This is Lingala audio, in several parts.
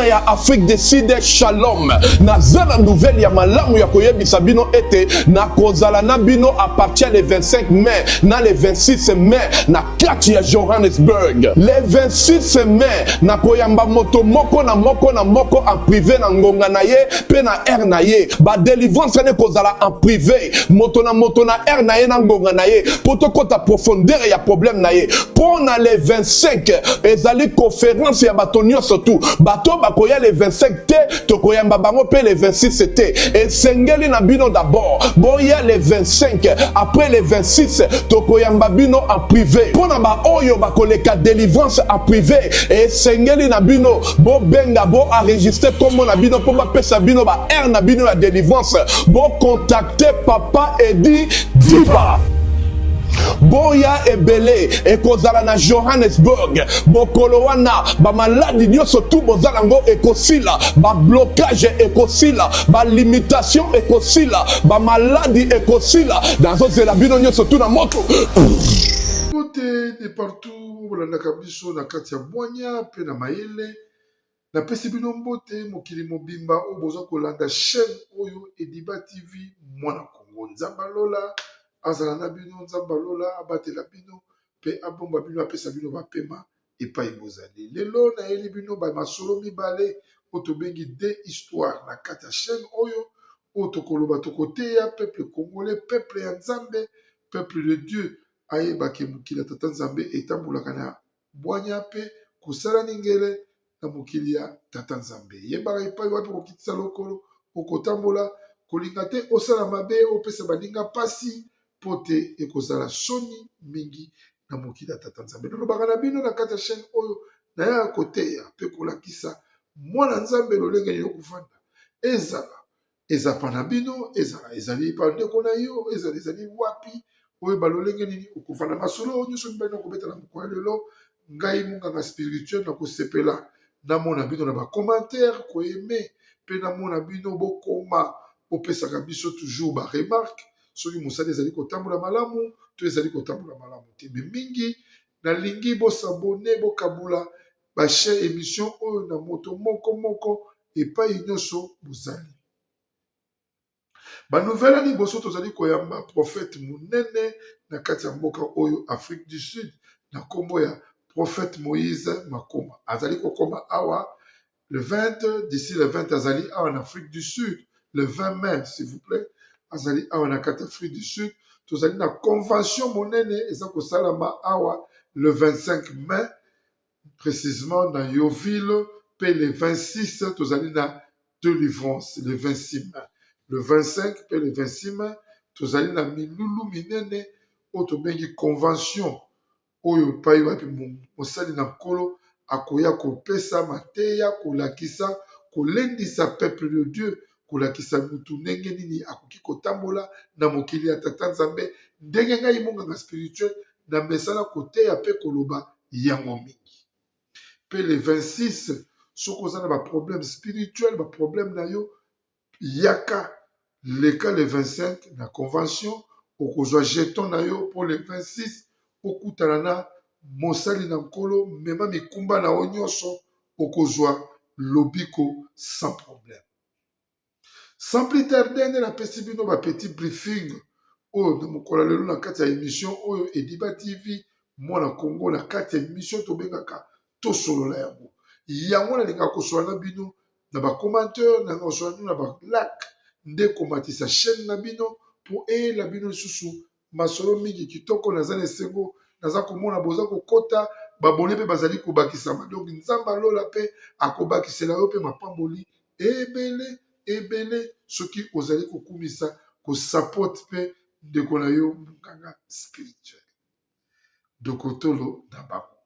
bana ya Afrique du Sud shalom nazana nouvelle ya malamu ya koyebisa bino ete na kozala na bino à partir le 25 mai na le 26 mai na kati ya Johannesburg. Le 26 mai na koyamba moto moko na moko na moko en privé na ngonga na ye pe na air na ye ba délivrance ne kozala en privé moto na air na ye na ngonga na ye poto kota profondeur ya problème na ye pona le 25 ezali conférence ya bato nyonso tu bato bakoya le 25 te tokoyamba bango pe le 26 te esengeli na bino d'abord boya le 25 après le 26 tokoyamba bino en privé pona ba oyo bakoleka délivrance en privé esengeli na bino bo benga bo enregistrer comme na bino po bapesa bino ba air na bino ya délivrance bo contacter papa Edi Diba boya ebele ekozala na Johannesburg bokolo wana ba maladi nyonso tu bozala ngo ekosila ba blocage ekosila ba limitation ekosila ba maladi ekosila dans ozela bino nyonso tu na moto côté de partout bolandaka biso na kati ya bwanya pe na mayele na pesi bino mbote mokili mobimba oyo boza kolanda chaîne oyo Ediba TV mwana Kongo nzamba lola azala na bino nzamba lola abatela bino pe abomba bino apesa bino bapema epai bozali lelo na yeli bino ba masolo mibale oyo tobengi de histoire na kati ya chaîne oyo oyo tokoloba tokoteya peuple congolais peuple ya nzambe peuple de Dieu ayebaki mokili ya tata nzambe etambolaka na bwanya pe kosala ningele na mokili ya tata nzambe yebaka epai wapi kokitisa lokolo okotambola kolinga te osala mabe opesa baninga pasi po te ekozala soni mingi na mokili ya tata nzambe nalobaka na bino na kati ya chaîne oyo naya koteya mpe kolakisa mwana nzambe lolenge nini okufanda ezapa na bino ezali bandeko na yo ezali wapi oyo balolenge nini okufanda masolo oyo nyonso mibali na kobetana mokolo lelo ngai monganga spirituel na kosepela namona bino na bacommentaire koyeme mpe namona bino bokoma opesaka biso toujours baremarke soki mosali ezali kotambola malamu to ezali kotambola malamu te me mingi nalingi bosabone bokabula bachaine émission oyo na moto moko epai nyonso bozali banouvelle liboso tozali koyamba prophète monene na kati ya mboka oyo Afrique du Sud na kombo ya prophète Moïse Makoma azali kokoma awa le 20 d'ici le 20 azali awa en Afrique du Sud le 20 mai s'il vous plaît azali awa na kati Afrique du Sud tozali na convention monene eza kosalama awa le 25 mai précisément na Yoville pe le 26 tozali na délivrance le 26 mai le 25 pe le 26 mai tozali na milulu minene oyo tobengi convention oyo pai wapi mosali na nkolo akoya kopesa mateya kolakisa kolendisa peuple de Dieu kolakisa mutu ndenge nini akoki kotambola na mokili ya tata nzambe ndenge ngai monganga spirituel na mesala koteya pe koloba yango mingi pe le 26 soki oza na baproblème spirituel baproblème na yo yaka leka le 25 na convention okozwa jeton na yo pour le 26 okutana na mosali na nkolo mema mikumba na o nyonso okozwa lobiko sans problème sans plus tarder nde napesi bino bapetit briefing oyo na mokolo lelo na kati ya émission oyo Ediba TV mwana Kongo na kati ya émission tobengaka tosolola yango nalingaka kosolola na bino na bacommentaire na kosolola bino na balike nde komatisa chaîne na bino po eyela bino lisusu masolo mingi kitoko naza na esengo naza komona boza kokota babone mpe bazali kobakisama donc nzambe alola mpe akobakisela yo mpe mapamboli ebele soki ozali kokumisa kosapote mpe ndeko na yo monganga spirituel dokotolo na bango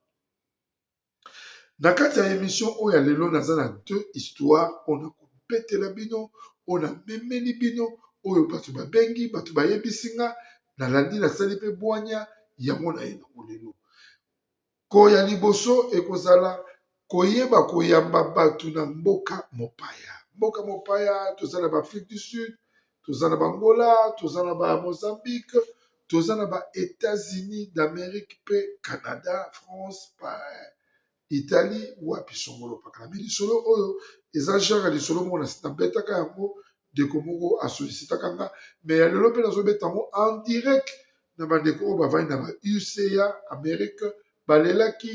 na kati ya émission oyo ya lelo naza na deux histoire ona kobetela bino ona memeli bino oyo bato babengi bato bayebisinga nalandi nasali mpe bwanya yango na ye nango lelo koya liboso ekozala koyeba koyamba bato na mboka mopaya toza na baafrique du sud toza na bangola toza na bamozambique toza na baétats-unis d'amérique mpe canada france Italie wapi songolo pakala mais lisolo oyo eza genre lisolo moko na betaka yango ndeko moko asollicitaka nga mais ya lelo mpe nazobeta yango en direct na bandeko oyo bavandi na ba UCA Amérique balelaki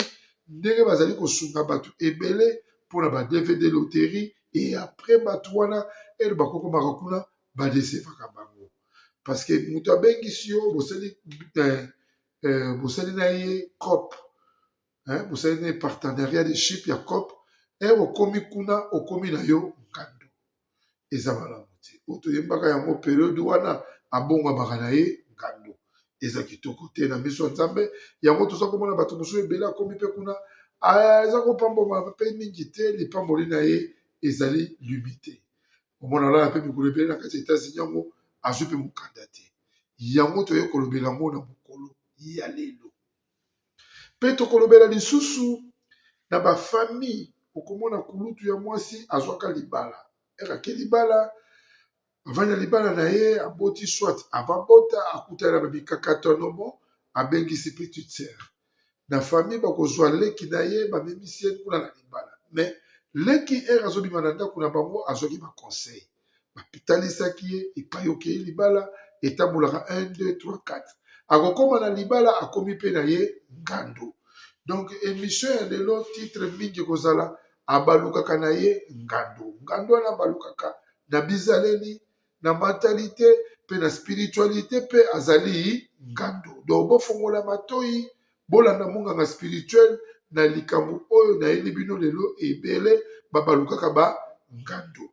ndenge bazali kosunga bato ebele mpona ba DVD loterie et après bato wana ere bakokomaka kuna badesevaka bango parce que moto abengisi yo bosali na ye COP bosali na ye partenariat de chip ya COP ere okomi kuna okomi na yo nkando eza malamu te oyo toyembaka yango periode wana abongwamaka na ye nkando eza kitoko te na miso ya nzambe yango toza komona bato mosusu ebele akomi mpe kuna eza kopamboma mpe mingi te lipamboli na ye ezali limité omona olala mpe mikolo ebele na kati ya États-Unis yango azwi mpe mokanda te yango toye kolobela yango na mokolo ya lelo mpe tokolobela lisusu na bafamille okomona kulutu ya mwasi azwaka libala erake libala avandi na libala na ye aboti swat avabota akutana na bamikakatonomo abengisi petite sœur na famille bakozwa leki na ye bamemisi ye kuna na libala mais leki ere azobima na ndako na bango azwaki baconseil bapitalisaki ye epai okei libala etambolaka 1 2 3 4 akokóma na libala akomi mpe na ye ngando donc émission ya lelo titre mingi kozala abalukaka na ye ngando ngando wana abalukaka na bizaleli na mentalité mpe na spiritualité mpe azali ngando donc bofongola matoyi bolanda monganga spirituel na likambo oyo nayeli bino lelo ebele babalukaka ba ngando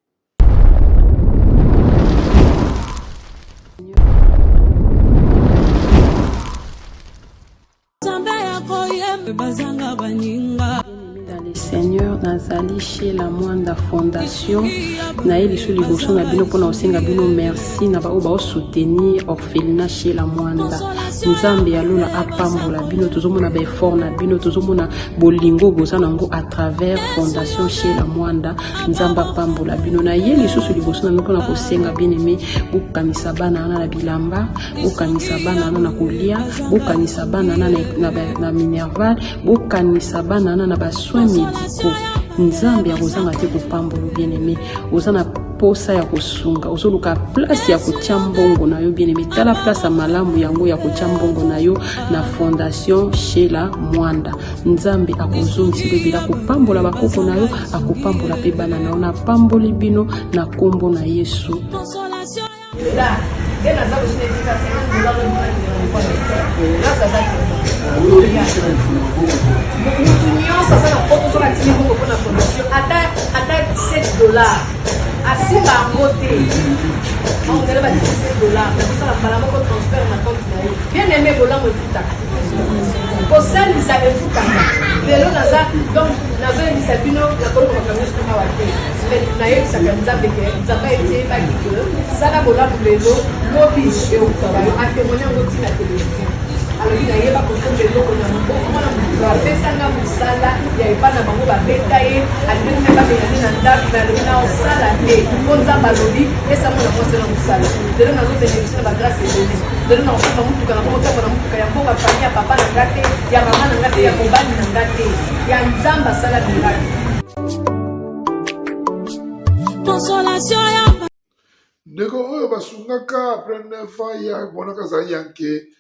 Dans le Seigneur nazali chez la Mwanda Fondation na liso liboso na bino mpona osenga bino merci na bao bao soutenir orphelinat chez la Mwanda nzambe ya lola apambola bino tozomona ba effort na bino tozomona bolingo boza nango à travers Fondation chez la Mwanda nzamba apambola bino na ye liso liboso na bino mpona kosenga bien aimé bokanisa bana na bilamba bokanisa bana na kolia bokanisa bana na minerval bokanisa bana na ba soins médicaux nzambe akozanga te kopambola bien aimé ozana posa ya kosunga ozoluka place ya kotia mbongo na yo bien aimé tala place ya malamu yango ya kotia mbongo na yo na Fondation chez la Mwanda nzambe akozongisa bebela kopambola bakoko na yo akopambola pe bana na yo na pamboli bino na kombo na Yesu $7 asimba yango te ongele ba $7 nakosala mbala moko transfert na compte na ye bien aimé bolamu efutaka kosalisa efutaka lelo naza donc nazoyebisa bino nakolokoka nyonso awa te nayebisaka nzambe ke nzambe eteyebaki ke sala bolamu lelo lobi eutaka yo atémoigne yango ntina télévision alobi nayeba kosomba eloko na mokomona moto apesanga mosala ya epa na bango babeta ye alingi mpe babeyane na ndako me alobi na osala te mpo nzambe alobi esamona mwasena mosala lelo nazotelevision na bagrâce ebele lelo na kosomba motuka na komotambola motuka ya mboka fami ya papa na nga te ya mama na nga te ya mobali na nga te ya nzambe asala milaki ndeko oyo basungaka apres 9 ans ya monaka azali yanke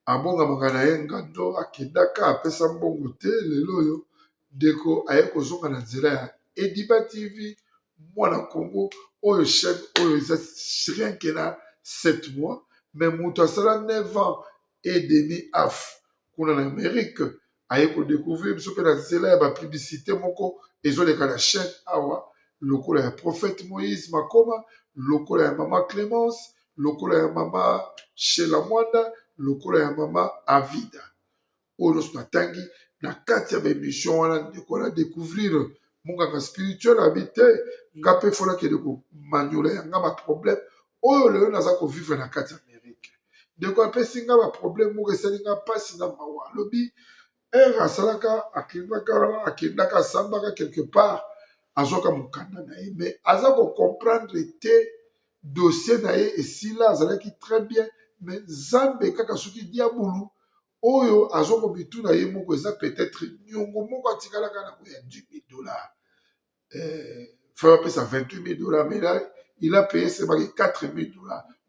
abongamaka na ye ngando akendaka apesa mbongo te lelo oyo ndeko aye kozonga na nzela ya Ediba TV mwana Congo oyo chaîne oyo eza rien que na 7 mois mais moto asala 9 ans et demi af kuna na Amérique aye kodécouvrir biso mpe na nzela ya bapublicité moko ezoleka na chaîne awa lokola ya prophète Moïse Makoma lokola ya mama Clémence lokola ya mama Shela Mwanda lokola ya mama Avida oyo nyonso natangi na kati ya baémission wana ndeko na découvrir monganga spirituel abi te nga mpe folakende komaniola yanga baproblème oyo lelo naza kovivre na kati ya Amérique ndeko apesi nga baproblème moko esali nga mpasi na mawa alobi ere asalaka akendaka asambaka quelque part azwaka mokanda na ye mais aza kocomprendre te dossier na ye esila azalaki très bien mais nzambe kaka soki diabulu oyo azoko bituna ye moko eza peut-être nyongo moko atikalaka na koya $10,000. Frère apesa $28,000, mais là, il a payé c'est $4,000.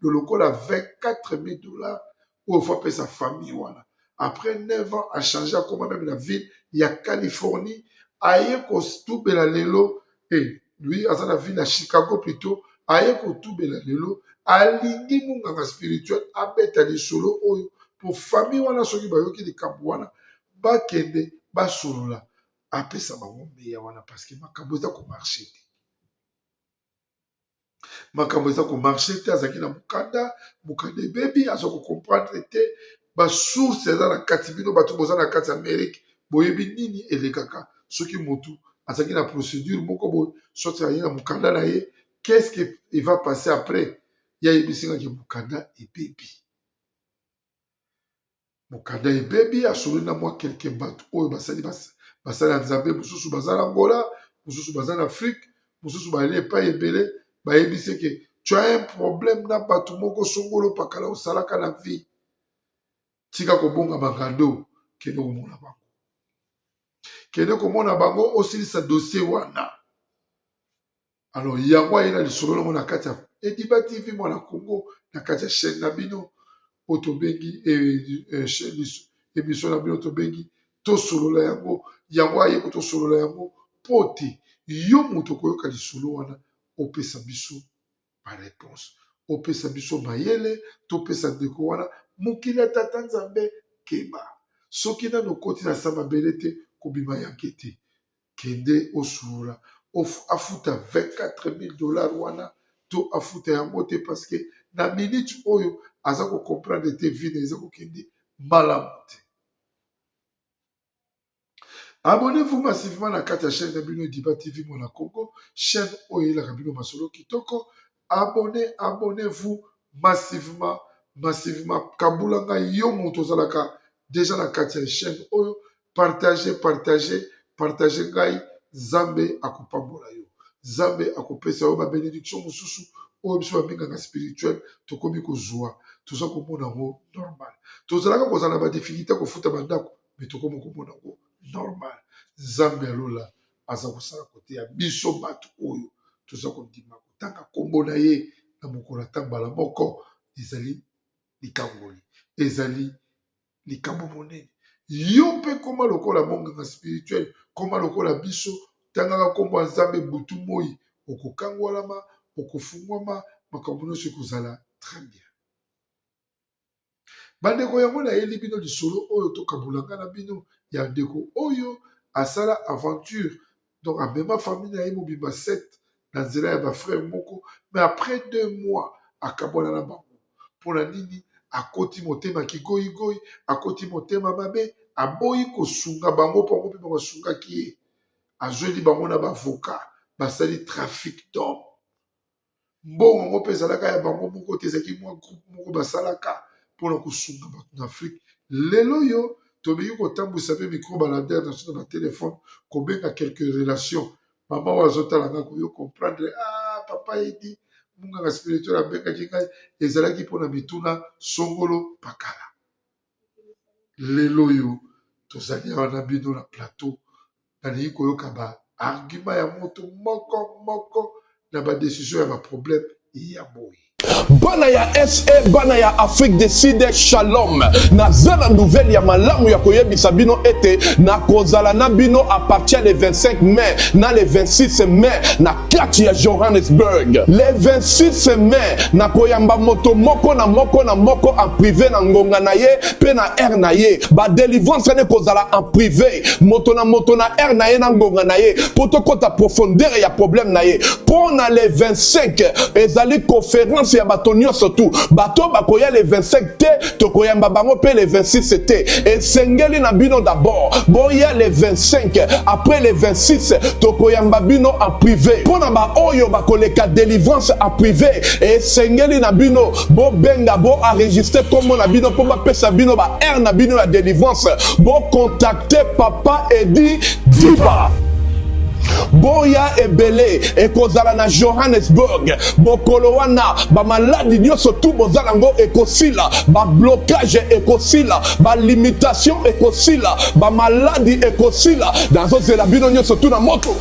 Le local a $24,000 où il faut payer sa famille. Voilà. Après 9 ans, a changé à comment même la ville, il y a Californie, aye kostu bela lelo, et lui, à la ville à Chicago plutôt, aye kostu bela lelo, alingi munganga spirituel, abeta li solo, pour famille, wana soki bayoki di kambuana, ba kende, ba solo la, après ça, ba meya wana, parce que ma kamboza ko marché. Makambo eza ko marché te azaki na mukanda baby azoko comprendre te ba source eza na kati bino bato boza na kati Amérique boyebi nini elekaka soki motu azaki na procédure moko boye sorti aye na mukanda na ye qu'est-ce que il va passer après ya yebisinga ki mukanda et baby asolo na moi quelques bato oyo basali basala nzambe mususu bazala Angola mususu bazala Afrique mususu baele pa ebele bayebi c'est que tu as un problème na bato moko songolo pakala osalaka na vie tika kobonga bangando kende komona bango osilisa dossier wana alors yango ayena lisolo na kati ya Ediba TV mwana Congo na kati ya chaîne na bino otobengi émission na bino tobengi tosolola yango aye ko tosolola yango pote yo moto koyoka lisolo wana opesa biso par réponse opesa biso mayele topesa ndeko wana mokili tata nzambe keba soki nano koti na samba belete kobima yanke te kende osura afuta $24,000 wana to afuta yango te parce que na minute oyo aza ko comprendre te vie eza ko kende malamu te. Abonnez-vous massivement à la chaîne de Ediba TV Mwana Congo, chaîne Oye la Rabino Masolo Kitoko. Abonnez-vous massivement. Kabulanga yo motozalaka déjà la chaîne Oyo. Partagez ngai. Zambe akupambola yo. Zambe akupesa yo ba bénédiction mususu. Oyo biso ba spirituel tokomi ko joie. Tout ça comme on normal. Tozalaka kozala ba difficulté ko futa bandako, mais tokomi ko mona ngo normal. Zambe alola aza kosala kote ya biso bato oyo toza kondima kotanga kombo na ye na mokolo atambala moko ezali likangoli ezali likambo monene yo mpe koma lokola monganga spirituel koma lokola biso tangaka kombo ya Nzambe butu moi okokangwalama okofungwama makambo nyonso ekozala très bien. Bandeko yango na yeli bino lisolo oyo tokabulanga na bino ya ndeko oyo asala aventure donc a même famille na mobimba 7 na nzela ya ba frère moko mais après 2 mois akabona na bango pona nini akoti motema kigoyi akoti motema mabe aboyi kosunga bango pongo pe basunga ki azweli bango na bavocat basali trafic d'homme mbongo ngo pezalaka ya bango moko tezaki mwa groupe moko basalaka pona kosunga bato na Afrique lelo yo tobeyi kotambwisa mpe micro baladere na soto na téléphone kobenga quelques relations mama oyo azotalanga koyo comprendre papa edi munganga spirituel abengaki ngai ezalaki mpona mituna songolo pakala lelo yo tozali awa na bino na plateau nalingi koyoka baargument ya moto moko na badécision ya baproblème ya boyi. Bana ya SA, bana ya Afrique du Sud, shalom. Nazala nouvelle ya malamu ya koyebisa bino ete na kozala na bino à partir le 25 mai na le 26 mai na kati ya Johannesburg. Le 26 mai na koyamba moto moko na moko en privé na ngonga na ye pe na air na ye. Ba délivrance ne kozala en privé. Moto na air na ye na ngonga na ye. Poto kota profondeur ya problème na ye. Pona le 25 ezali conférence ya bato surtout bato bakoya le 25 te tokoyamba bango pe le 26 te et sengeli na bino d'abord boya le 25 après le 26 tokoyamba bino en privé pona ba oyo bakoleka délivrance en privé et sengeli na bino bo benga bo enregistrer comme na bino po ba pesa bino ba air na bino la délivrance bo contacter papa Edi Diba. boya ebele ekozala na Johannesburg mokolo wana bamaladi nyonso tu bozala ngo ekosila bablocage ekosila balimitation ekosila bamaladi ekosila nazozela bino nyonso tu na moto.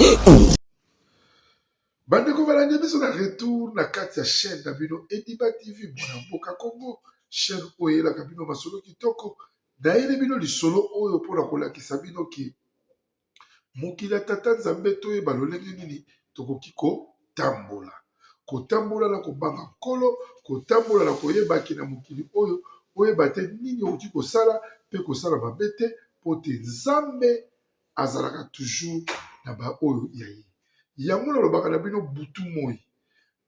Bandeko balandi biso na retour na kati ya chaîne na bino Ediba TV mwana mboka Congo, chaîne oyo elaka bino masolo kitoko nayeli bino lisolo oyo mpona kolakisa bino ki mokili ya tata nzambe toyeba lolenge nini tokoki kotambola na kobanga nkolo, kotambola na koyebaki na mokili oyo oyeba te nini okoki kosala mpe kosala mabe te mpo te nzambe azalaka toujours na baoyo ya ye. Yango nalobaka na bino butu moi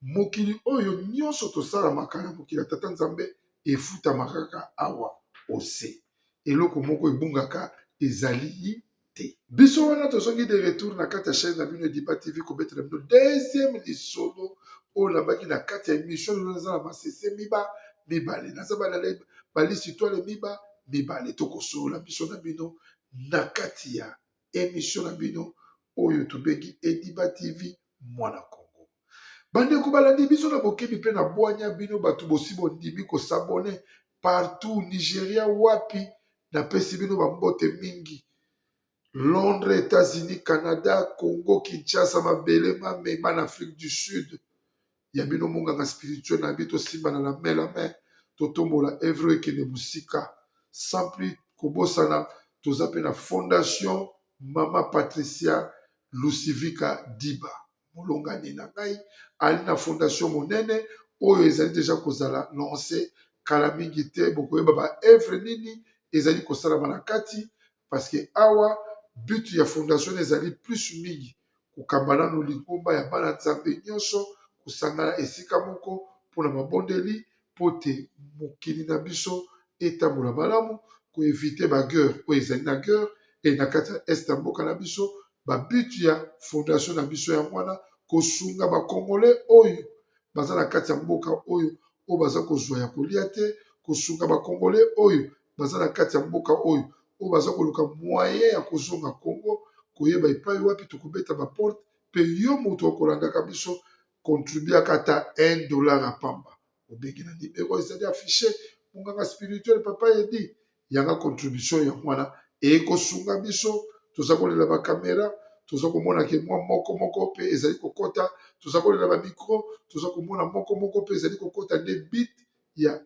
mokili oyo nyonso tosalamaka na mokili ya tata nzambe efutamaka kaka awa ose eloko moko ebungaka ezali te. Biso wana tozongi de retour na kati ya chaîne na bino Ediba TV kobetela bino deuxième lisolo oyo nabaki na kati ya émission lelo naza na masese mibale naza balisi toile mibale tokosolola biso na bino na kati ya émission na bino oyo tobengi Ediba TV mwana Congo. Bandeko balandi biso na bokebi mpe na bwanya bino bato bosi bondimi kosabone partout Nigeria wapi napesi bino bambote mingi Londres, États-Unis, Canada, Congo, Kinshasa, mabele mamema na Afrique du Sud. Yabino monganga spirituel na bito simba na la main totombola evre ekende musika sans plus kobosana tozape na fondation Mama Patricia Lucivika Diba molongani na ngai ali na fondation monene oyo ezali deja kozala lancé kala mingi te bokoyeba ba evre nini ezali kosala manakati parce que awa but ya fondation ezali plus mingi kokambana no lingomba ya bana nzambe nyonso kusangana esika moko mpona mabondeli mpo te mokili na biso etambola malamu koevite baguerre oyo ezali na guerre e na kati ya este ya mboka na biso babutu ya fondation na biso ya mwana kosunga bakongole oyo baza na kati ya mboka oyo baza kozwa ya kolia te kosunga bakongole oyo baza na kati ya mboka oyo baza koluka moyen ya kozonga Congo koyeba epai wapi tokobeta baporte mpe yo moto okolandaka biso contribuaka ata $1 apamba obengi na nimero ezali affiché monganga spirituel papa Edi yanga contribution ya mwana ekosunga biso toza kolela bakamera toza komona ke mwa moko mpe ezali kokota toza kolela bamikro toza komona moko mpe ezali kokota nde bit ya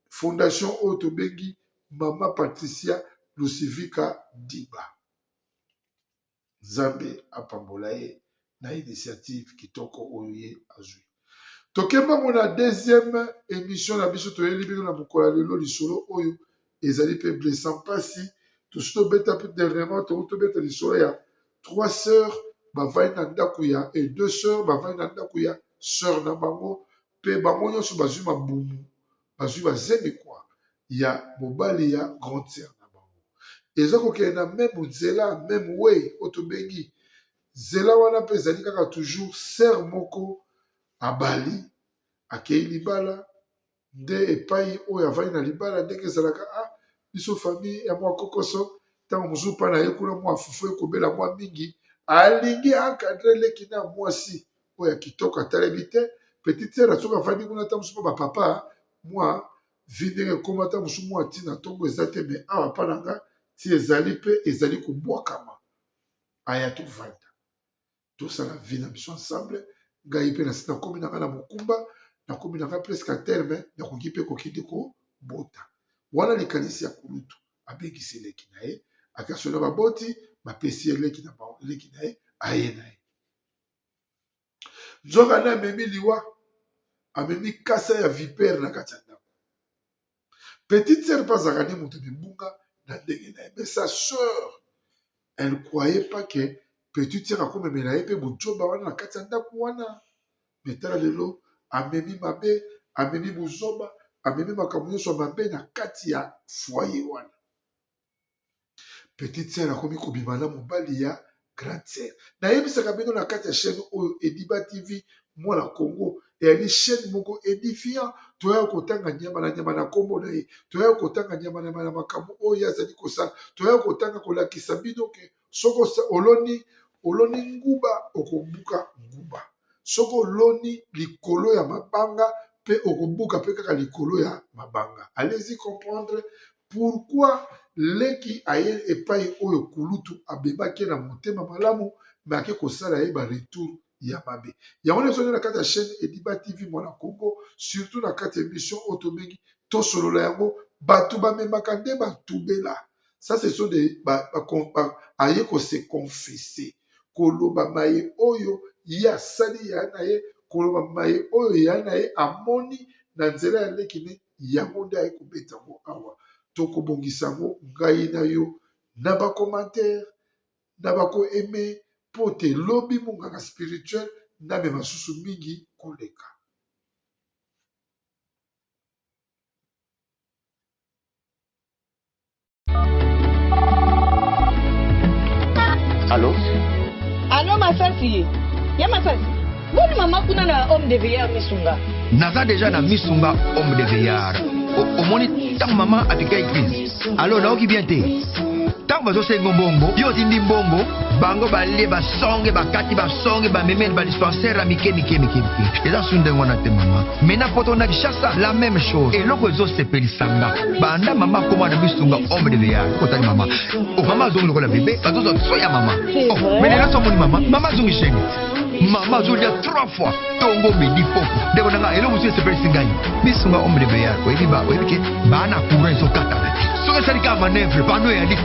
fondation oyo tobengi Mama Patricia Lucivika Diba. Nzambe apambola ye na initiative kitoko oyo ye azwi. Tokemba mona deuxième émission na biso toyeli bino na mokolo lelo lisolo oyo ezali pe blessant pasi tosuto beta pe dernièrement to beta lisolo ya 3 sœurs bavai na ndako ya et 2 sœurs bavai na ndako ya sœur na bango pe bango nyonso bazwi mabumu bazwi bazemi kwa ya mobali ya grande sœur na bango eza kokende na même nzela même way otobengi nzela wana mpe ezali kaka toujours sœur moko abali akei libala nde epai oyo avandi na libala ndenge ezalaka biso famille ya mwa kokoso ntango mosusu mpa na ye kuna mwa fufu ekobela mwa mingi alingi encadre leki na mwasi oyo ya kitoko atalebi te petite sœur asoki avandi kuna ata mosusu mpo bapapa mwa vi ndenge ekoma ata mosusu mwa ntina ntongo eza te me awa mpa na nga ti ezali mpe ezali kobwakama aya tovanda tosala vi na biso ensemble ngai mpe nasi nakomi na nga na mokumba nakomi na nga presque a terme nakoki mpe kokende kobota wana likanisi ya kulutu abengisi leki na ye akasona baboti bapesi ye leki na ye aye na ye nzoka nde amemi liwa amemi kasa ya vipere na kati ya ndako petite sœur mpe azalaka nde moto mibunga na ndenge na ye mais sa sœur elle croyait pas que petite sœur akomemela ye mpe bojoba wana na kati ya ndako wana metala lelo amemi mabe amemi buzoba amemi makambo nyonso mabe na kati ya foyer wana petite sœur akomi kobima na mobali ya grande sœur nayebisaka bino na kati ya chaîne oyo Ediba TV mwana Congo eyali chaîne moko édifiant toya kotanga nyama na nkombo na ye toya kotanga nyama na makambo oyo azali kosala toya kotanga kolakisa bino ke soko oloni oloni nguba okobuka nguba soko oloni likolo ya mabanga pe okobuka pe kaka likolo ya mabanga. Allez-y comprendre pourquoi leki aye epai oyo kulutu abebaki na motema malamu me ake kosala ye ba retour ya mabe. Yango nyonso na kati ya chaîne Ediba TV Mwana Congo, surtout na kati ya émission otobengi tosolola yango bato bamemaka nde batubela. Ça ce sont des aye ko se confesser koloba maye oyo ya sali ya na ye koloba maye oyo ya na ye amoni na nzela ya leki ne yango nde aye kobeta ngo awa tokobongisa ngo ngai na yo na ba commentaire na bako aimé po te lobi monganga spirituel na me masusu mingi koleka. Allô? Allô, Masasi? Ya Masasi? Boni mama kuna na homme de veillard misunga. Naza déjà na misunga homme de veillard. Au moni tant maman a piqué église. Alors là qui vient te. Tant bazo sengo bongo, yo tindi bongo, bango balie ba songe ba kati ba songe ba memel ba dispensaire mike. Et là sunde ngona te mama. Mena poto na kishasa la même chose. Et loko zo sepeli sanga. Banda mama koma na misunga homme de veillard. Kota ni mama. Oh mama zongo lokola bébé, bazo zo soya mama. Oh, mais là so moni mama zongi chéni. Maman je dis 3 fois tongo medi poko deko nanga elo musu sepeli singai misunga homme de veillard ko ebiba ke bana courant so kata so que ça dit manœuvre pendant il dit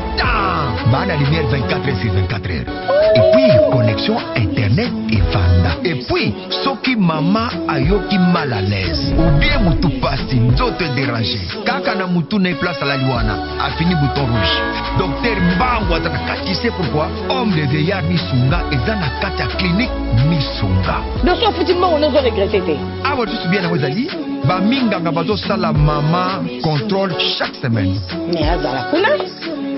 bana lumière 24 heures sur 24 heures et puis connexion internet et vanda et puis soki mama ayoki mal à l'aise ou bien mutu pasi nzoto déranger kaka na mutu na place à la liwana a fini bouton rouge docteur Mbango atakati c'est pourquoi homme de veillard misunga ezana kata clinique misunga. Donc so futi mbongo nozo regretter te. Awa tu bien na wazali ba minganga bazo sala mama contrôle chaque semaine. Mais azala kuna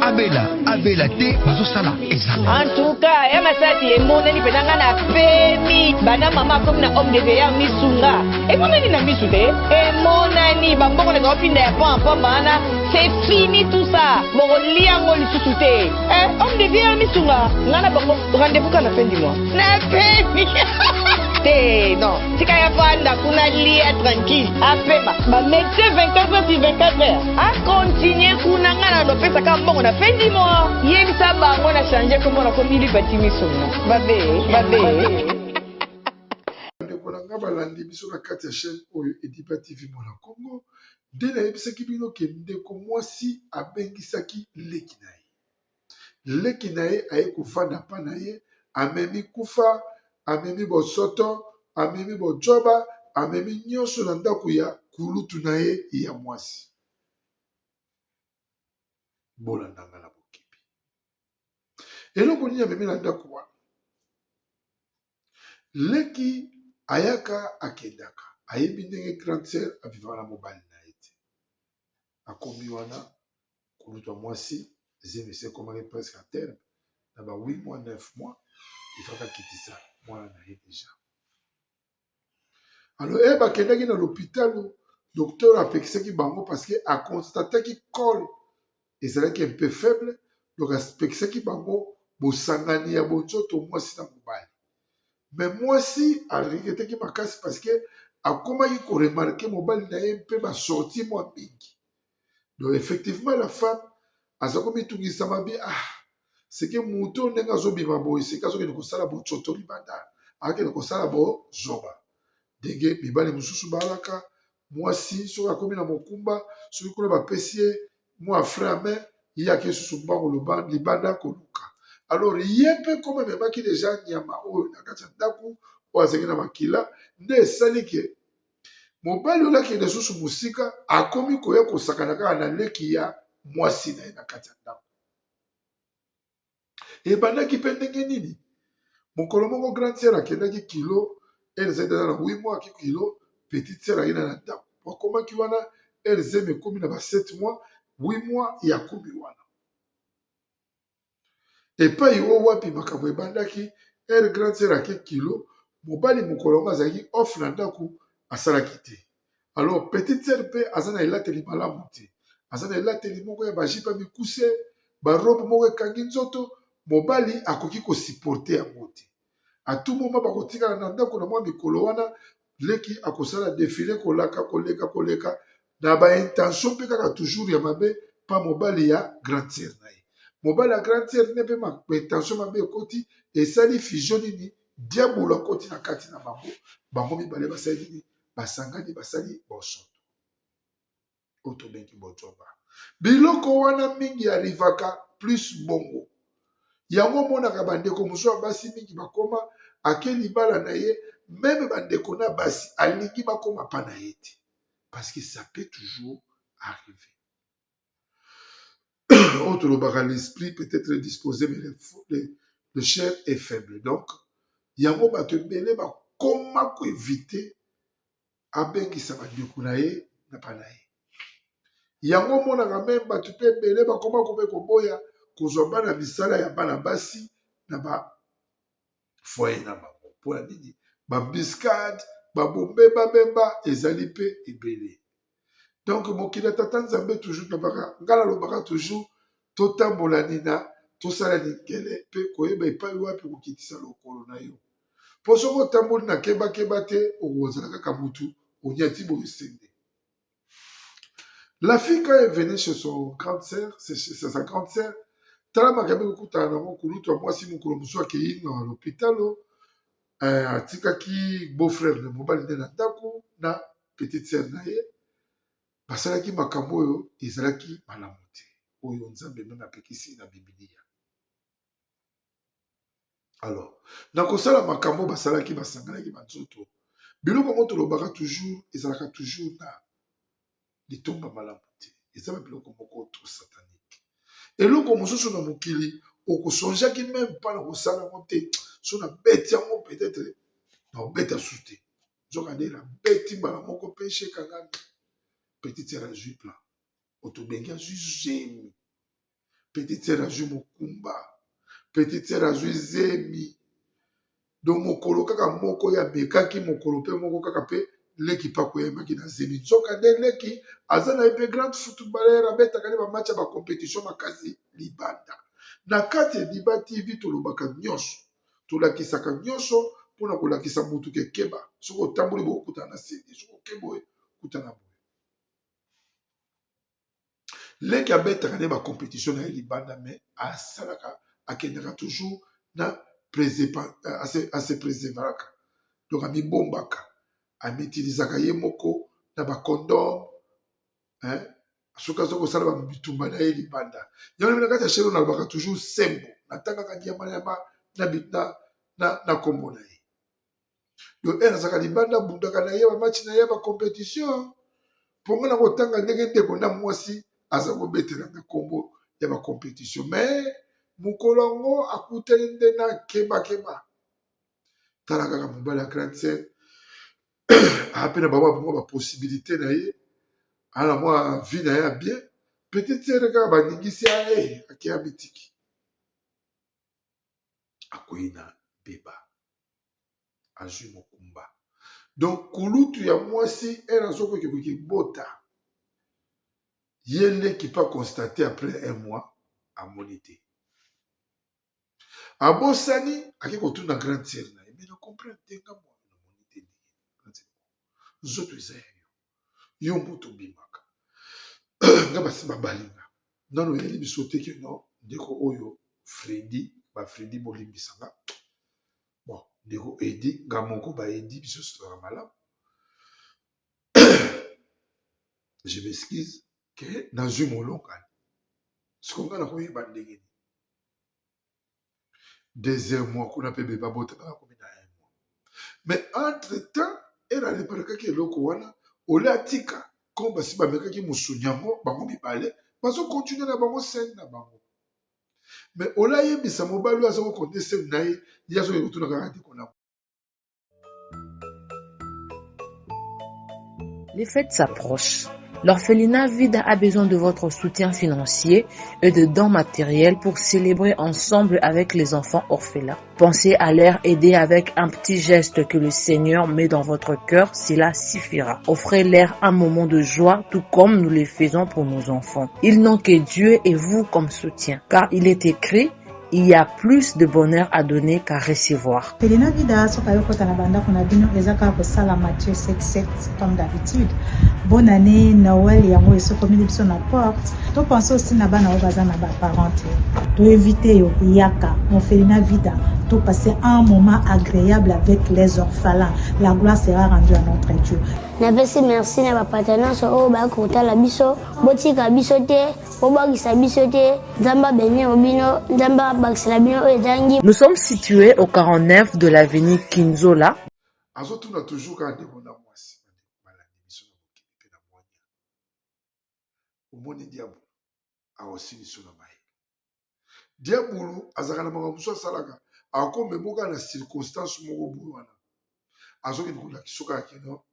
Abela te bazo sala ezala. en tout cas, ya Masasi emonani penanga na pemi bana mama comme na homme de veillard misunga. Emonani na misu te. Emonani bambongo na opinda ya pampa bana c'est fini tout ça. Bongo liango lisusu te. Homme de veillard misunga. Ngana bongo rendez-vous kana fin du mois. Na pemi. Te non. Tika ya fanda kuna lia tranquille. Apema. Ba médecin 24 heures sur 24 heures. A continuer kuna ngana do pesa ka mbongo na fin du mois. Yebisa bango na changer comme na komili bati misunga. Babe. ndeko na nga balandi biso na kati ya chaîne oyo Ediba TV Mwana Congo nde nayebisaki bino ke ndeko mwasi abengisaki leki na ye. Leki na ye aye kovanda mpa na ye amemi kufa amemi bosoto amemi bojoba amemi nyonso na ndako ya kulutu na ye ya mwasi. Bolandanga na bokipi eloko nini amemi na ndako wana leki ayaka akendaka ayebi ndenge grande sœur avivaka na mobali na ye te akomi wana kulutu ya mwasi zemese ekomaki presque à terme na ba 8 mois 9 mois ifaka kitisa mwana na ye déjà. Alors bakendaki na l'hôpital docteur apekisaki bango parce que aconstataki col ezalaki un peu faible donc apekisaki bango bosangani ya bonzoto mwasi na mobali. Mais mwasi aregretaki makasi parce que akomaki koremarke mobali na ye mpe basorti mwa mingi. Donc effectivement la femme azakomi tungisama bi c'est que muto ndenge azobima boye seka azokende kosala bocoto libanda akende kosala bozoba ndenge mibali mosusu balaka mwasi soki akomi na mokumba soki kuna bapesi ye mwa frère main ye ake susu mbango libanda koluka. Alors ye mpe koma memaki deja nyama oyo na kati ya ndako oyo azangi na makila nde esali ke mobali oyo akende susu mosika akomi koya kosakana kaka na leki ya mwasi na ye na kati ya ndako. Ebandaki mpe ndenge nini mokolo moko grande sœur akendaki kilo elzeme na 8 mois aki kilo petite sœur ayina na ndako bakomaki wana elzeme ekomi na ba 7 mois 8 mois ya komi wana epai o wapi makambo ebandaki grande sœur ake kilo mobali mokolo ngo azalaki off na ndako asalaki te. Alors petite sœur mpe aza na elateli malamu te aza na elateli moko ya bajipe mikuse barobe moko ekangi nzoto mobali akoki kosupporte yango te. À tout moment bakotikala na ndako na mwa mikolo wana leki akosala défilé koleka na baintention mpe kaka toujours ya mabe pa mobali ya grande sœur na ye. Mobali ya grande sœur ne mpe baintention mabe ekoti esali fusion nini diabolo akoti na kati na bango mibale basali nini basangani basali bosoto oyo tobengi bojoba. Biloko wana mingi arivaka plus bongo yango monaka bandeko mosusu ya basi mingi bakoma ake libala na ye meme bandeko na basi alingi bakoma pa na ye te parce que ça peut toujours arriver. Oyo tolobaka l'esprit peut-être disposé mais le chair est faible. Donc yango bato ebele bakoma koevite abengisa bandeko na ye na pa na ye. Yango monaka meme bato mpe ebele bakoma kobe koboya kozwa bana misala ya bana basi na ba foyer na bango mpo na nini babiscade babombe babemba ezali mpe ebele. Donc mokili ya tata nzambe toujours nabaka ngala lobaka toujours totambola nina tosala nikele mpe koyeba epai wapi kokitisa lokolo na yo mpo soki otamboli na kebakeba te okozala kaka mutu onyati boye sende. La fille quand elle venait chez son grande sœur, c'est sa grande sœur, tala makambe kokutana nango kulutu ya mwasi mokolo mosusu akei na l'hôpital atikaki beau-frère na mobali nde na ndako na petite sœur na ye basalaki makambo oyo ezalaki malamu te oyo nzambe meme apekisi na bibilia. Alors na kosala makambo basalaki basanganaki banzoto biloko ngo tolobaka toujours ezalaka toujours na litomba malamu te eza babiloko moko trop satanique. Eloko mosusu na mokili okosonjaki meme mpa na kosala yango te so na beti yango peut-être na obeta su te nzoka nde na beti mbala moko mpe shekangani petite sœur azwi plan otobengi azwi zemi petite sœur azwi mokumba petite sœur azwi zemi donc mokolo kaka moko ya mekaki mokolo mpe moko kaka mpe leki mpa koyemaki na zemi nzoka nde leki aza na ye mpe grande footballer abetaka nde bamatch ya bacompétition makasi libanda. Na kati ya Liba TV tolobaka nyonso tolakisaka nyonso mpona kolakisa mutu kekeba soki otamboli bokutana na sedi soki okeboye kutana boye. Leki abetaka nde bacompétition na ye libanda me asalaka akendaka toujours na ase préservaka donc amibombaka amitilizaka ye moko na bacondom soki aza kosala babitumba na ye libanda yango na kati ya shero nalobaka toujours sembo natangaka nyama na kombo na ye donc azalaka libanda abundaka na ye bamatch na ye bacompétition mpongo na kotanga ndenge ndeko na mwasi aza kobetela na kombo ya bacompétition mais mokolo yango akutani nde na kebakeba tala kaka mobali ya grande sœur ape na bango bango baposibilité na ye ana mwa vie na ye ya bien petite sœur kaka baningisi ya ye akeya mitiki akoyi na beba azwi mokumba donc kulutu ya mwasi ere azokoki koki bota ye leki pa constate après un mois amoni te abosani ake kotuna grande sœur na ye mais na comprendre te nga mwana namoni te ndenge nzoto eza ya yo moto obimaka nga basi babalinga nano eyeli biso te ke no ndeko oyo Fredi bafredi bolimbisanga bon ndeko edi nga moko baedi biso sitoka malamu je m'excuse ke nazwi molongani siko nga nakoyeba ndenge ni 2 mois kuna mpe beba botakaka komi na 1 mois mais entre temps ere areparekaki eloko wana ole atika ko basi bamekaki mosuni yango bango mibale bazokontinue na bango sene na bango mais ole ayebisa mobali oyo aza kokonte sene na ye ye azoki kotuna kaka ndeko na. Les fêtes s'approchent. L'orphelinat Vide a besoin de votre soutien financier et de dons matériels pour célébrer ensemble avec les enfants orphelins. Pensez à leur aider avec un petit geste que le Seigneur met dans votre cœur, cela suffira. Offrez-leur un moment de joie, tout comme nous le faisons pour nos enfants. Ils n'ont que Dieu et vous comme soutien, car il est écrit: il y a plus de bonheur à donner qu'à recevoir. Felina vida soka yokota na banda kuna bino ezaka ko sala Matthieu 7:7 comme d'habitude. Bonne année Noël yango esoko mili biso na porte. To pense aussi na bana obaza na ba parents. To éviter yo yaka on Felina vida to passer un moment agréable avec les orphelins. La gloire sera rendue à notre Dieu. Napesi merci na ba partenaires o ba kota la biso botika biso te obagisa biso te nzamba benye obino nzamba bakisela bino ezangi. Nous sommes situés au 49 de l'avenue Kinzola. Azotuna toujours quand de bona mwasi malandi biso na bokipe na mwanya omoni diabo awosili so na baye diabulu azaka na makambo so asalaka akomemoka na circonstance moko boye wana azoki kolakisa soka ya keno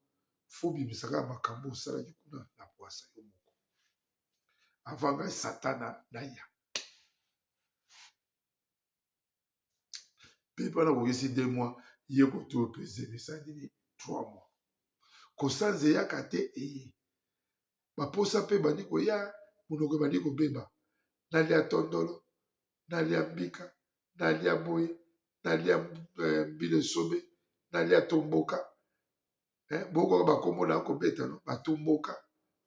fo bimisaka makambo osalaki kuna na poasa yo moko avant ngai satana na ya mpe mpona kokesi 2 mois ye koto pese misandini 3 mois kosanza eyaka te eye baposa mpe bandi koya monoko ebandi kobeba nalia tondolo nalia mbika nalia boye nalia mbile sobe nalia tomboka bokoka bakombo na kobeta no batomboka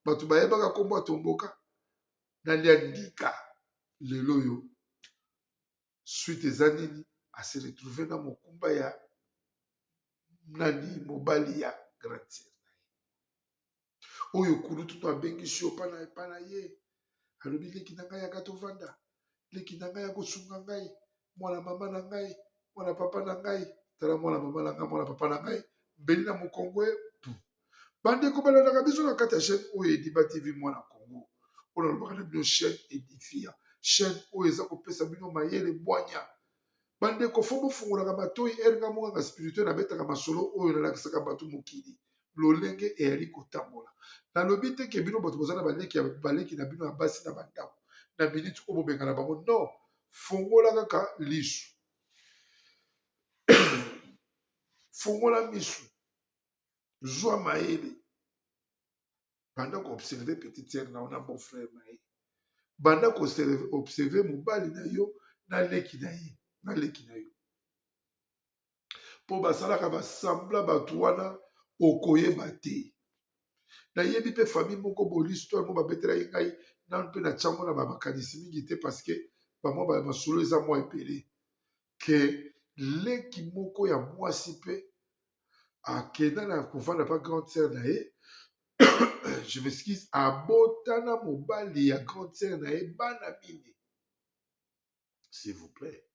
bato bayebaka kombo atomboka nalia ndika lelo yo suite eza nini ase retrouve na mokumba ya nani mobali ya grande sœur oyo kulutu to abengisi yo pana ye alobi leki na ngai yaka tovanda leki na ngai ya kosunga ngai mwana mama na ngai mwana papa na ngai tala mwana mama na ngai mwana papa na ngai mbeli na mokongo ye bandeko balandaka biso na kati ya chaîne oyo Ediba TV mwana kongo oyo nalobaka na bino chaîne edifia chaîne oyo eza kopesa bino mayele bwanya bandeko fo bofungolaka matoi eringa mokanga spirituel abetaka masolo oyo nalakisaka bato mokili lolenge eyali kotambola nalobi te ke bino bato boza na baleki na bino ya basi na bandako na miniti oyo bobenga na bango non fongola kaka lisu fongola misu zwa mayele banda koobserve petite sere na ona bon frère na ye banda koobserve mobali na yo na leki na ye na leki na yo mpo basalaka basambla bato wana okoyeba te nayebi mpe famille moko bolistware mo babetelaki ngai nanu mpe na tiango na bamakanisi mingi te parceke bamwa masolo eza mwa ebele ke leki moko ya mwasi mpe akenda na kovanda pa grande sere na ye je m'excuse abotana mobali ya grande sere na ye bana mine s'il vous plaît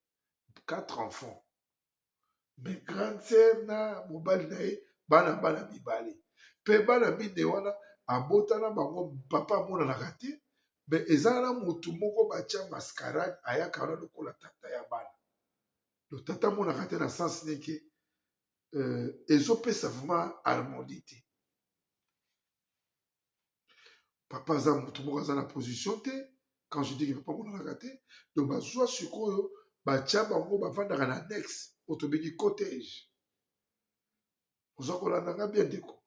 4 enfants mais grande sere na mobali na ye bana mibale mpe bana mine wana abotana bango papa amonanaka te me eza na motu moko batia mascarade ayaka wana lokola tata ya bana lo tata amonaka te na sens neke ezopesa vraiment harmonie te papa aza motu moko aza na position te quand je dis que papa amonanaka te donc bazwa sikoyo batia bango bavandaka na annexe oyo tobengi cottage oza kolandanga bien ndeko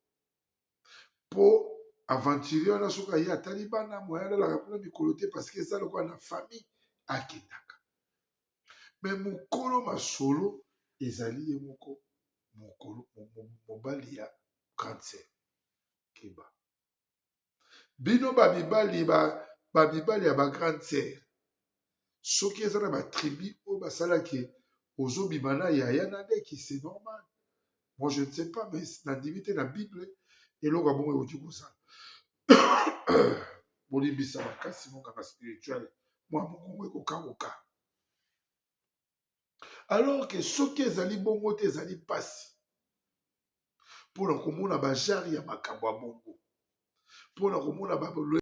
mpo aventurier wana soki aye atali bana moya alalaka mpona mikolo te parceke eza lokola na famille akendaka me mokolo masolo ezali ye moko mokolo mobali ya grande sœur keba bino bamibali ya bagrande sœur soki eza na batribu oyo basalaki ozobima na yaya na leki c'est normal moi je ne sais pas mais nandimi te na bible eloko bongo ekoki kozala bolimbisa makasi mokanga spirituel mwa mokongo ekokangoka alors que soki ezali bongo te ezali mpasi mpona komona bajare ya makambo ya bongo mpona komona babolo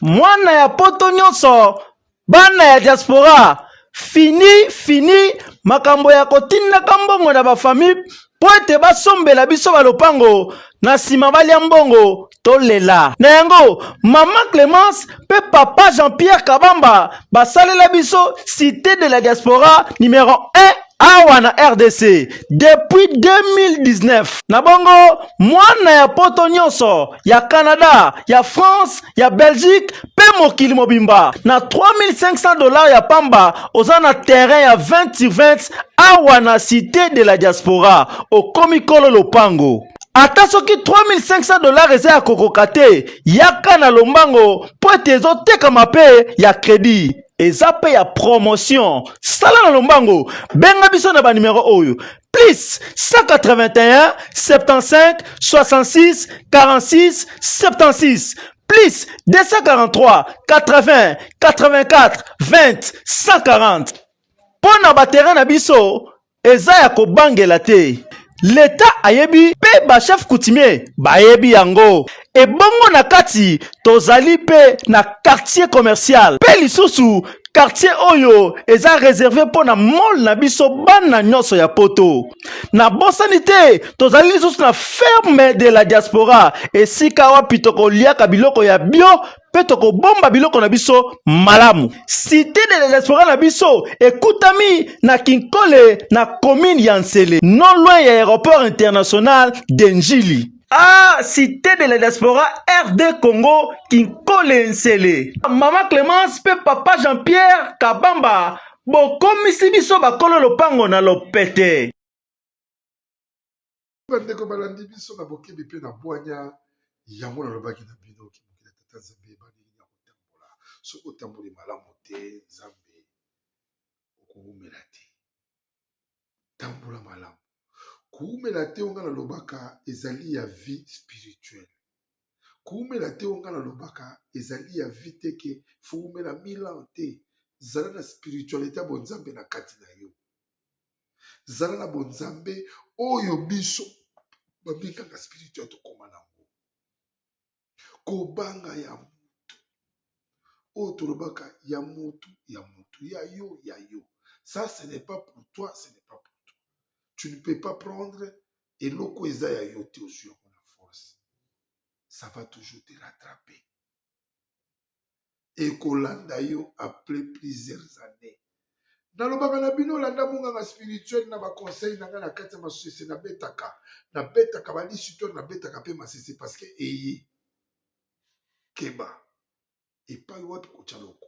mwana ya poto nyonso bana ya diaspora fini makambo ya kotindaka mbongo na bafamille po ete basombela biso balopango na nsima balia mbongo tolela na yango mama Clémence mpe papa Jean-Pierre Kabamba basalela biso cité de la diaspora numéro 1 awa na RDC depuis 2019. Na bongo mwana ya poto nyonso ya Canada, ya France, ya Belgique pe mokili mobimba na $3500 ya pamba oza na terrain ya 20/20 awa na cité de la diaspora okomi kolo lopango. Ata soki $3500 eza ya kokoka te, yaka na lombango po ete ezotekama pe ya crédit. Eza pe ya promotion. Sala na lombango, benga biso na ba numéro oyo. Plus 181 75 66 46 76. Plus 243 80 84 20 140. Pona ba terrain na biso, eza ya kobangela te. L'État ayebi pe ba chef coutumier bayebi yango. E bongo na kati tozali pe na quartier commercial. Pe lisusu quartier oyo eza réservé pour na mall na biso bana nyonso ya poto. Na bosani te tozali lisusu na ferme de la diaspora. Esika wapi tokoliaka biloko ya bio pe tokobomba biloko na biso malamu. Cité de la diaspora na biso ekutami na Kinkole na commune ya Nsele, non loin ya aéroport international d'Enjili. Ah, cité de la diaspora RD Congo Kinkole Nsele. Mama Clémence pe papa Jean-Pierre Kabamba bokomisi biso bakolo lopango na lopete. bandeko balandi biso na bokebi mpe na bwanya yango nalobaki na bino okimokila tata nzambe balingi ya kotambola soki otamboli malamu te nzambe okuumela te. Tambola malamu kuumela te onga nalobaka ezali ya vie spirituelle. Kuumela te onga nalobaka ezali ya vie teke fuumela milan te. Zala na spiritualité ya bonzambe na kati na yo. Zala na bonzambe oyo biso babengaka spirituel tokoma nango. Kobanga ya mutu oyo tolobaka ya mutu ya yo ya yo. Ça ce n'est pas pour toi, ce n'est pas pour toi. Tu ne peux pas prendre eloko eza ya yo te ozwi yango na force. Ça va toujours te rattraper. Et kolanda yo après plusieurs années. Nalobaka na bino landa munganga spirituel na ba conseil nanga na kati ya masese na betaka balisi to na betaka pe masese parce que eye keba epai wapi kotya loko.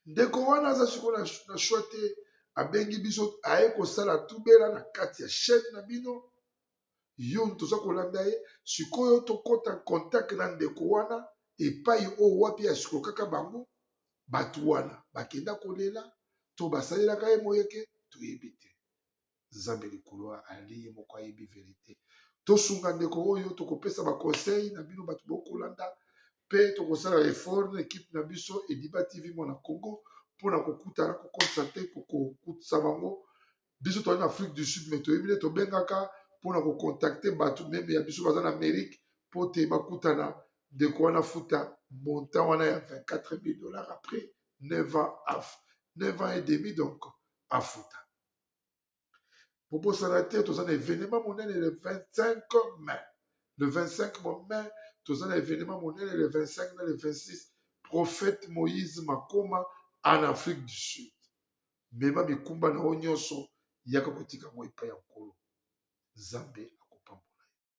Ndeko wana aza siko na choix te abengi biso aye kosala tubela na kati ya chaîne na bino yo toza kolanda ye sikoyo tokota contact na ndeko wana epai o wapi ya siko kaka bango bato wana bakenda kolela to basalelaka ye moyeke toyebi te. Nzambe likolo ali ye moko ayebi verité. Tosunga ndeko oyo tokopesa baconseil na bino bato bokolanda mpe tokosala effort na ekipe na biso Ediba TV mwana Congo mpona kokutana kokonstate kokokutisa bango biso toali na Afrique du Sud me toyebi nde tobengaka mpona kokontakte bato meme ya biso baza na Amérique mpo te bakutana ndeko wana futa montant wana ya $24,000 après 9 ans et demi donc afuta. Pour ça, tu as un événement monnaie le 25 mai. Le 25 mai, tu as un événement monnaie le 25 mai, le 26. Prophète Moïse Makoma en Afrique du Sud. Même si Kumba na onyoso, yaka kotika mo epai ya nkolo. Nzambe